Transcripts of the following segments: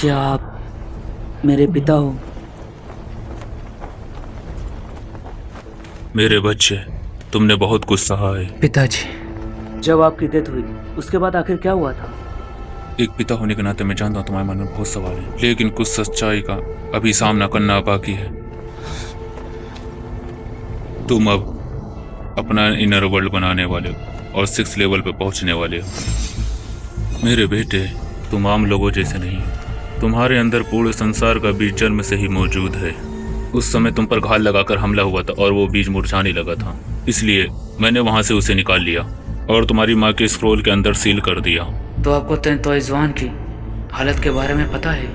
क्या आप मेरे पिता हो? मेरे बच्चे, तुमने बहुत कुछ सहा है। पिताजी, जब आपकी डेथ हुई उसके बाद आखिर क्या हुआ था? एक पिता होने के नाते मैं जानता हूँ तुम्हारे मन में बहुत सवाल है, लेकिन कुछ सच्चाई का अभी सामना करना बाकी है। तुम अब अपना इनर वर्ल्ड बनाने वाले हो और 6 लेवल पे पहुंचने वाले हो। मेरे बेटे, तुम आम लोगों जैसे नहीं हो। तुम्हारे अंदर पूरे संसार का बीज जन्म से ही मौजूद है। उस समय तुम पर घात लगाकर हमला हुआ था और वो बीज मुरझाने लगा था, इसलिए मैंने वहां से उसे निकाल लिया और तुम्हारी माँ के स्क्रोल के अंदर सील कर दिया। तो आपको तेंतोइज़वान की हालत के बारे में पता है?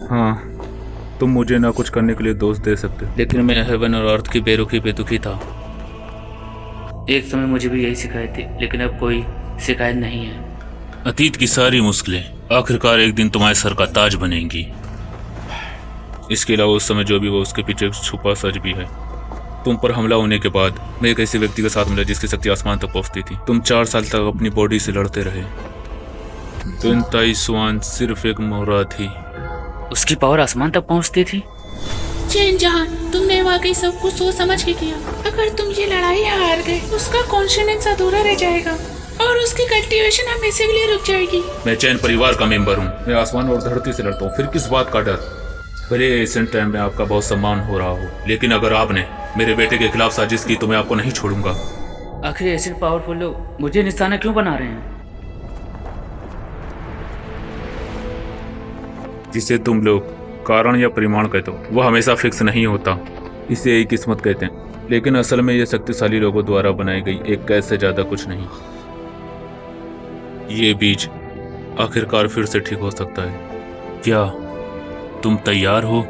हाँ, तुम मुझे ना कुछ करने के लिए दोष दे सकते, लेकिन मैं हेवन और अर्थ की बेरुखी पे दुखी था। एक समय मुझे भी यही शिकायत थी, लेकिन अब कोई शिकायत नहीं है। अतीत की सारी मुश्किलें आखिरकार एक दिन तुम्हारे सर का ताज बनेंगी। इसके अलावा उस समय जो भी वो उसके पीछे छुपा सच भी है। तुम पर हमला होने के बाद मैं एक ऐसे व्यक्ति के साथ मिला जिसकी शक्ति आसमान तक पहुंचती थी। तुम 4 साल तक अपनी बॉडी से लड़ते रहे। तेंतोइज़वान सिर्फ एक मोहरा थी। उसकी पावर आसमान तक पहुंचती थी? चैन जहां, तुमने वाकई सब कुछ सोच समझ के किया। अगर तुम ये लड़ाई हार गए, उसका कॉन्फिडेंस अधूरा रह जाएगा और उसकी कल्टीवेशन हमेशा के लिए रुक जाएगी। मैं चैन परिवार का मेंबर हूँ। मैं आसमान और धरती से लड़ता हूँ, फिर किस बात का डर? भले एशियंट टाइम में आपका बहुत सम्मान हो रहा हो, लेकिन अगर आपने मेरे बेटे के खिलाफ साजिश की तो मैं आपको नहीं छोड़ूंगा। आखिर ऐसे पावरफुल लोग मुझे निशाना क्यों बना रहे हैं? जिसे तुम लोग कारण या परिमाण कहते हो, वह हमेशा फिक्स नहीं होता। इसे ही किस्मत कहते हैं, लेकिन असल में यह शक्तिशाली लोगों द्वारा बनाई गई एक कैद से ज्यादा कुछ नहीं। ये बीज आखिरकार फिर से ठीक हो सकता है। क्या तुम तैयार हो?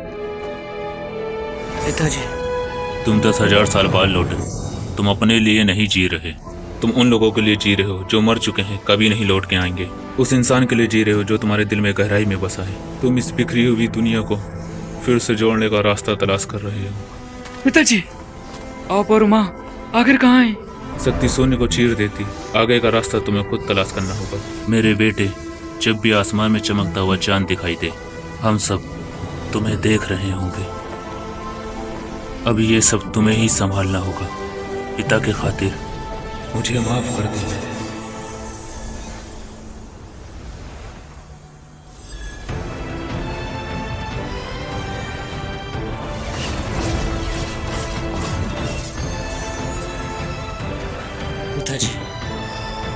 पिताजी, तुम 10,000 साल बाद लौटे। तुम अपने लिए नहीं जी रहे, तुम उन लोगों के लिए जी रहे हो जो मर चुके हैं, कभी नहीं लौट के आएंगे। उस इंसान के लिए जी रहे हो जो तुम्हारे दिल में गहराई में बसा है। तुम इस बिखरी हुई दुनिया को फिर से जोड़ने का रास्ता तलाश कर रहे हो। पिताजी, आप और माँ आखिर कहाँ हैं? शक्ति शून्य को चीर देती, आगे का रास्ता तुम्हें खुद तलाश करना होगा। मेरे बेटे, जब भी आसमान में चमकता हुआ चांद दिखाई दे, हम सब तुम्हें देख रहे होंगे। अब ये सब तुम्हें ही संभालना होगा। पिता के खातिर मुझे माफ कर दो। पिताजी,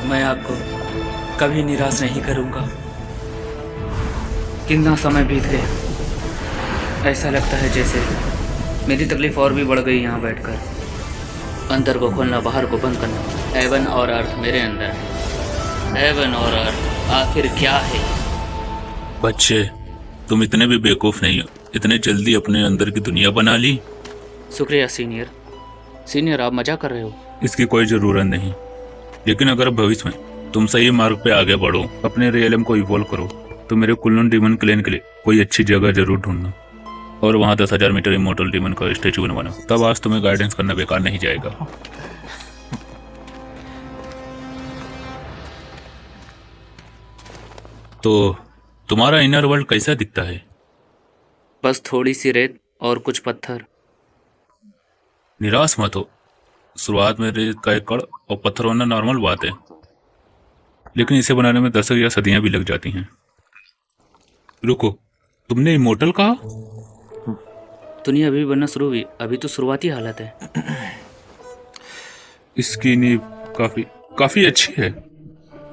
मैं आपको कभी निराश नहीं करूंगा। कितना समय बीत गया, ऐसा लगता है जैसे मेरी तकलीफ और भी बढ़ गई। यहाँ बैठकर अंदर को खोलना, बाहर को बंद करना। हेवन और अर्थ मेरे अंदर है। हेवन और अर्थ आखिर क्या है? बच्चे, तुम इतने भी बेवकूफ नहीं हो। इतने जल्दी अपने अंदर की दुनिया बना ली। शुक्रिया सीनियर, आप मजाक कर रहे हो? इसकी कोई जरूरत नहीं, लेकिन अगर भविष्य में तुम सही मार्ग पे आगे बढ़ो, अपने रियलम को इवॉल्व करो, तो मेरे कुल्लून डीमन क्लेन के लिए कोई अच्छी जगह जरूर ढूंढना और वहां 10,000 मीटर इमोर्टल डीमन का स्टेचू बनवाना। तब आज तुम्हें गाइडेंस करना बेकार नहीं जाएगा। तो तुम्हारा इनर वर्ल्ड कैसा दिखता है? बस थोड़ी सी रेत और कुछ पत्थर। निराश मत हो। शुरुआत में रेत का एक कण और पत्थर होना नॉर्मल बात है, लेकिन इसे बनाने में दशक या सदियां भी लग जाती हैं। रुको, तुमने इमोर्टल कहा? दुनिया अभी बनना शुरू हुई, अभी तो शुरुआती हालत है। इसकी नींव काफी अच्छी है।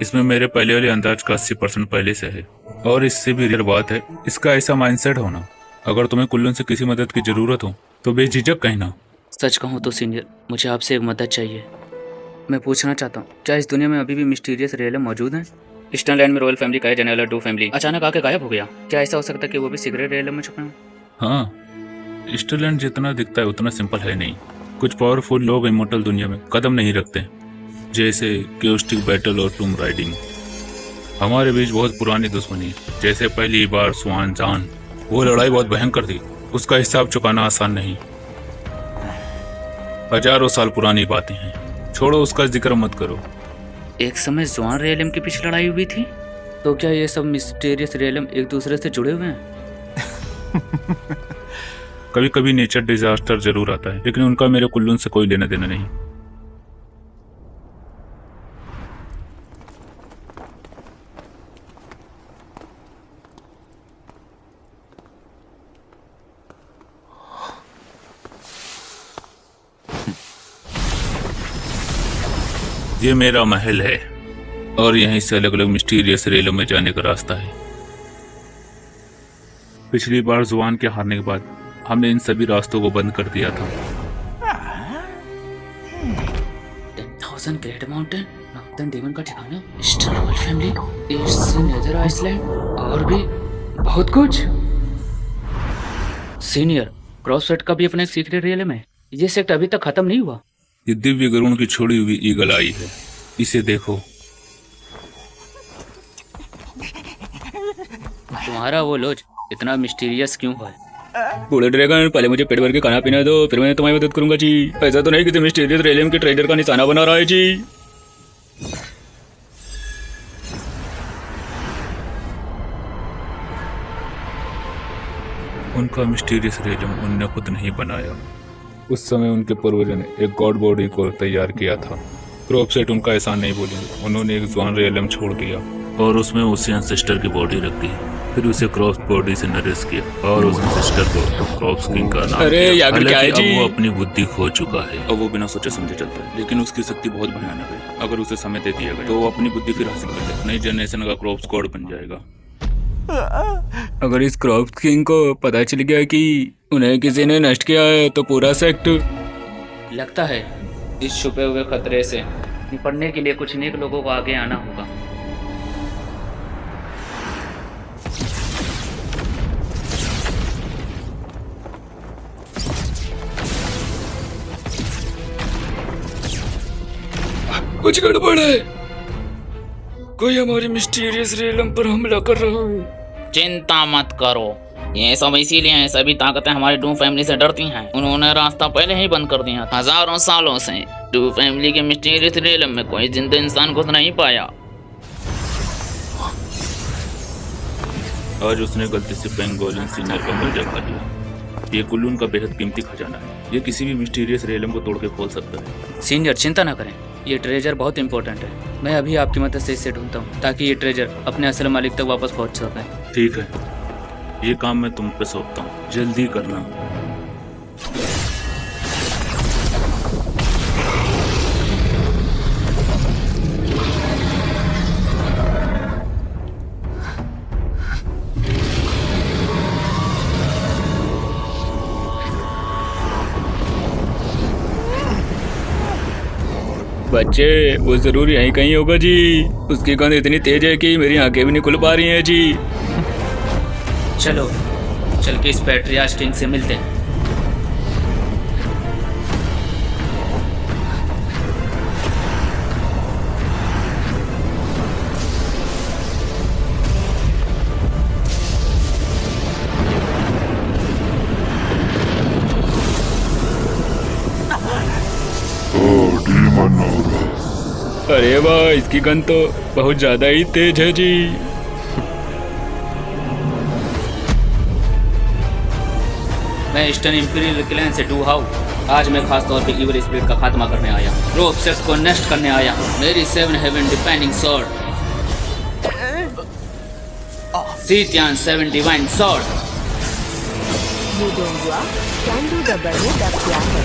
इसमें मेरे पहले वाले अंदाज का 80% पहले से है, और इससे भी रियल बात है इसका ऐसा माइंडसेट होना। अगर तुम्हें कुल्लून से किसी मदद की जरूरत हो तो बेझिझक कहना। सच कहूँ तो सीनियर, मुझे आपसे एक मदद चाहिए। मैं पूछना चाहता हूँ, क्या इस दुनिया में अभी भी मिस्टीरियस रियलम मौजूद हैं? ईस्टर्न लैंड में रॉयल फैमिली का जाने वाला डू फैमिली अचानक आके गायब हो गया। क्या ऐसा हो सकता है कि वो भी सीक्रेट रियलम में छुपे हैं? हाँ, ईस्टरलैंड जितना दिखता है उतना सिंपल है नहीं। कुछ पावरफुल लोग इमोर्टल दुनिया में कदम नहीं रखते, जैसे क्योस्टिक बैटल और टूम राइडिंग। हमारे बीच बहुत पुरानी दुश्मनी है। जैसे पहली बार स्वान जान, वो लड़ाई बहुत भयंकर थी। उसका हिसाब चुकाना आसान नहीं। हजारों साल पुरानी बातें हैं, छोड़ो, उसका जिक्र मत करो। एक समय जॉन रेलम के पीछे लड़ाई हुई थी, तो क्या ये सब मिस्टीरियस रेलम एक दूसरे से जुड़े हुए हैं? कभी कभी नेचर डिजास्टर जरूर आता है, लेकिन उनका मेरे कुल्लून से कोई लेना देना नहीं। ये मेरा महल है और यहीं से अलग अलग मिस्टीरियस रेलों में जाने का रास्ता है। पिछली बार जुआन के हारने के बाद हमने इन सभी रास्तों को बंद कर दिया था। 10,000 ग्रेट माउंटेन, नॉर्थर्न डेमन का ठिकाना, eastern royal family, east nether Iceland और भी बहुत कुछ। सीनियर, क्रॉससेट का भी अपना एक सीक्रेट रियलम है। ये सेक्ट अभी तक खत्म नहीं हुआ। ये दिव्य गरुण की छोड़ी हुई ईगल आई है, इसे देखो। तुम्हारा वो लॉज इतना मिस्टीरियस क्यों है? बूढ़े ड्रैगन, पहले मुझे पेट भर के खाना पीना दो, फिर मैं तुम्हारी मदद करूंगा जी। ऐसा तो नहीं कि तुम मिस्टीरियस रेलम के ट्रेडर का निशाना बना रहा है जी। उनका मिस्टीरियस रेलम उनने खुद नहीं बनाया। उस समय उनके पूर्वजों ने एक गॉड बॉडी को तैयार किया था। क्रॉपसेट उनका एहसान नहीं बोलेंगे। उन्होंने एक जॉन रेलम छोड़ दिया और उसमें उसे एंसेस्टर की बॉडी रख दी, फिर उसे क्रॉप्स बॉडी से नरिश किया और उस एंसेस्टर को क्रॉप्स किंग का नाम दिया। हालांकि अब वो अपनी बुद्धि खो चुका है। अब वो बिना सोचे समझे चलता है, लेकिन उसकी शक्ति बहुत भयानक है। अगर उसे समय दे दिया गया तो वो अपनी बुद्धि फिर हासिल कर ले, नई जनरेशन का क्रॉप्स गॉड बन जाएगा। अगर इस क्रॉप्स किंग को पता चल गया कि उन्हें किसी ने नष्ट किया है तो पूरा सेक्ट। लगता है इस छुपे हुए खतरे से निपटने के लिए कुछ नेक लोगों को आगे आना होगा। कुछ गड़बड़ है, कोई हमारी मिस्टीरियस रेलम पर हमला कर रहा है। चिंता मत करो, ये सब इसीलिए है, सभी ताकतें हमारी डू फैमिली से डरती हैं। उन्होंने रास्ता पहले ही बंद कर दिया। हजारों सालों से डू फैमिली के मिस्टीरियस रेलम में कोई जिंदा इंसान घुस नहीं पाया। आज उसने गलती से पेंगोलिन सीनियर का कब्जा कर लिया। ये कुल्लून का बेहद कीमती खजाना है, ये किसी भी मिस्टीरियस रेलम को तोड़ के खोल सकता है। सीनियर, चिंता ना करें, ये ट्रेजर बहुत इंपॉर्टेंट है। मैं अभी आपकी मदद से इसे ढूंढता हूँ ताकि ये ट्रेजर अपने असल मालिक तक वापस पहुँच सके। ठीक है, ये काम मैं तुम पे सौंपता हूँ, जल्दी करना। बच्चे, वो जरूर यहीं कहीं होगा जी। उसकी गंध इतनी तेज है कि मेरी आंखें भी नहीं खुल पा रही हैं जी। चलो चल के इस पैट्रियार्च किंग से मिलते हैं। अरे वाह, इसकी गंध तो बहुत ज्यादा ही तेज है जी। मैं ईस्टर्न इंपीरियल क्लैन से डू हाउ। आज मैं खास तौर पे इविल स्पिरिट का खात्मा करने आया हूँ, क्रॉपसेट को नष्ट करने आया हूँ। मेरी 7 हेवन डिफेंडिंग स्वॉर्ड, सीटियन 7 divine sword. Mudongwa, Chandu Dabarnya Dakya है।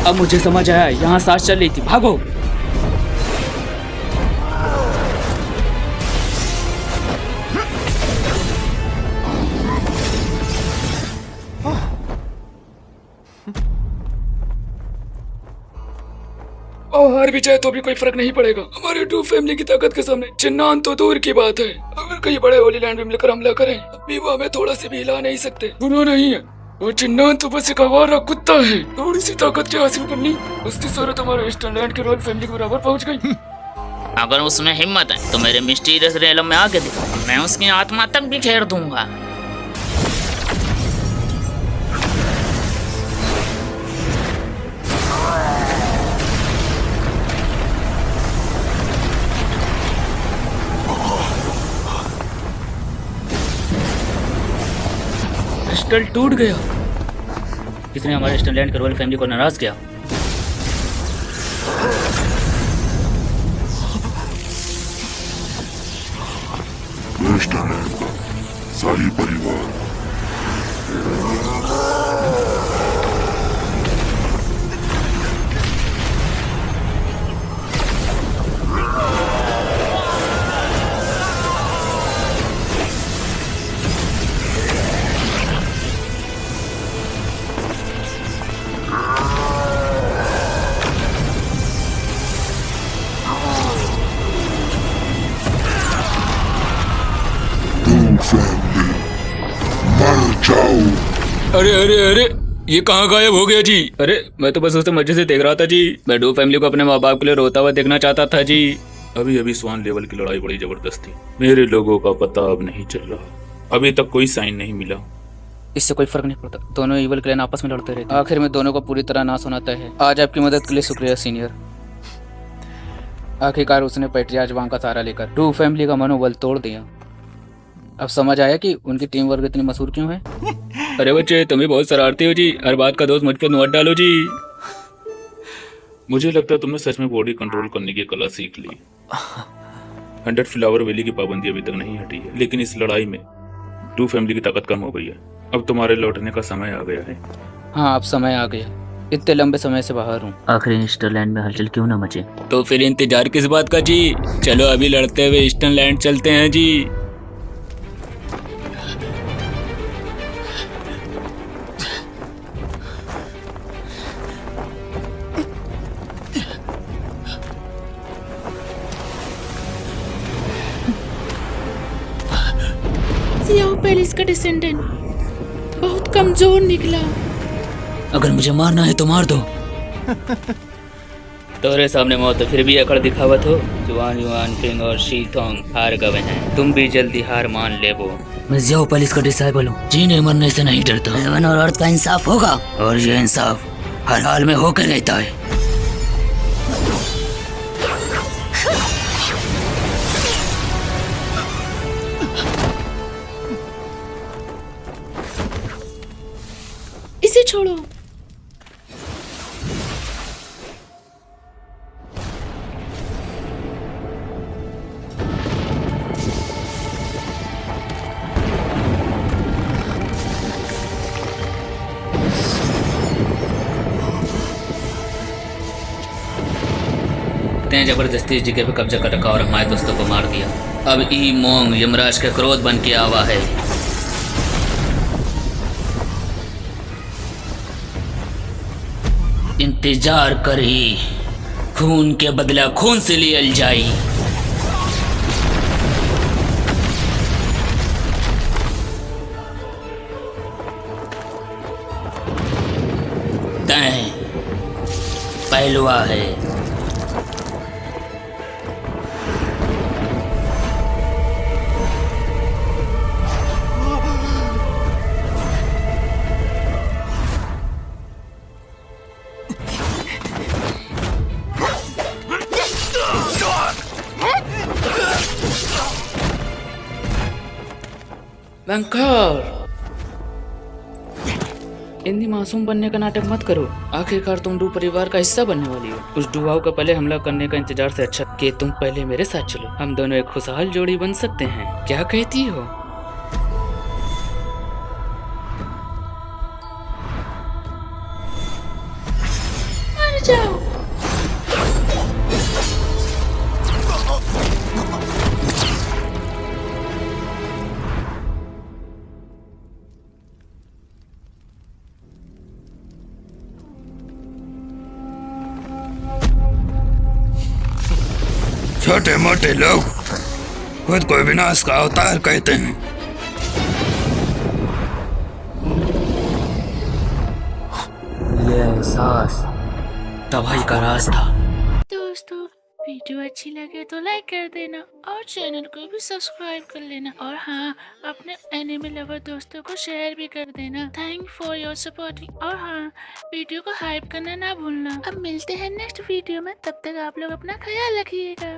अब मुझे समझ आया, यहाँ सांस चल रही थी। भागो। और हार भी जाए तो भी कोई फर्क नहीं पड़ेगा। हमारे डू फैमिली की ताकत के सामने चिन्नान तो दूर की बात है। अगर कई बड़े होली लैंड भी मिलकर हमला करें, अभी वो हमें थोड़ा से भी हिला नहीं सकते। बुरा नहीं है, वो चिन्नान तो बस एक आवारा कुत्ता है। थोड़ी सी ताकत क्या हासिल करनी, उसकी सूरत हमारे ईस्टर्न लैंड के रॉयल फैमिली के बराबर पहुंच गई। अगर उसमें हिम्मत है तो मेरे मिस्टीरियस रेलम में आके दिखा, मैं उसकी आत्मा तक भी घेर दूंगा। क्रिस्टल टूट गया। किसने हमारे स्टैंड के रॉयल फैमिली को नाराज किया? शाही परिवार अरे अरे अरे, ये कहाँ गायब हो गया जी? अरे मैं तो बस उसे मजे से देख रहा था जी। मैं डू फैमिली को अपने माँ बाप के लिए रोता हुआ देखना चाहता था जी। अभी अभी स्वान लेवल की लड़ाई बड़ी जबरदस्त थी। मेरे लोगों का पता अब नहीं चल रहा। अभी तक कोई साइन नहीं मिला। इससे कोई फर्क नहीं पड़ता, दोनों इवल क्लैन आपस में लड़ते रहते। आखिर में दोनों को पूरी तरह नाश होना तय है। आज आपकी मदद के लिए शुक्रिया सीनियर। आखिरकार उसने पैट्रियार्च वांग का सहारा लेकर डू फैमिली का मनोबल तोड़ दिया। अब समझ आया कि उनकी टीम वर्क इतनी मशहूर क्यों है। अरे बच्चे, तुम भी बहुत शरारती हो जी। हर बात का दोस्त मुझ पर मत डालो जी। मुझे लगता है तुमने सच में बॉडी कंट्रोल करने की कला सीख ली। 100 फ्लावर वैली की पाबंदी अभी तक नहीं हटी है, लेकिन इस लड़ाई में डू फैमिली की ताकत कम हो गई है। अब तुम्हारे लौटने का समय आ गया है। हाँ, अब समय आ गया। इतने लंबे समय से बाहर हूँ। आखिर ईस्टरलैंड में हलचल क्यों ना मचे? तो फिर इंतजार किस बात का जी? चलो अभी लड़ते हुए ईस्टर्न लैंड चलते हैं जी। सियाओ पैलेस का डिसेंडेंट बहुत कमजोर निकला। अगर मुझे मारना है तो मार दो। तोरे सामने मौत फिर भी अकड़ दिखावत हो। जुआन युआन किंग और शीथोंग हार गए हैं। तुम भी जल्दी हार मान लेबो। मैं जियाओ पैलेस का डिसाइबल हूँ, जीने मरने से नहीं डरता। हेवन और अर्थ का इंसाफ होगा, और ये इंसाफ हर हाल में होकर रहता है। इसे छोड़ो। ने जबरदस्ती इस जगह पे कब्जा कर रखा और हमारे दोस्तों को मार दिया। अब ई मोंग यमराज का क्रोध बन के आवा है। इंतजार कर ही, खून के बदला खून से लियल जाई। तैं पहलुआ है। वंकर, इतनी मासूम बनने का नाटक मत करो। आखिरकार तुम डू परिवार का हिस्सा बनने वाली हो। उस डुआओ का पहले हमला करने का इंतजार से अच्छा कि तुम पहले मेरे साथ चलो। हम दोनों एक खुशहाल जोड़ी बन सकते हैं। क्या कहती हो? मर जाओ। छोटे मोटे लोग खुद को विनाश का अवतार कहते हैं। ये एहसास तबाही का राज था। दोस्तों, वीडियो अच्छी लगे तो लाइक कर देना और चैनल को भी सब्सक्राइब कर लेना, और हाँ, अपने एनिमे लवर दोस्तों को शेयर भी कर देना। थैंक फॉर योर सपोर्टिंग, और हाँ, वीडियो को हाइप करना ना भूलना। अब मिलते हैं नेक्स्ट वीडियो में, तब तक आप लोग अपना ख्याल रखिएगा।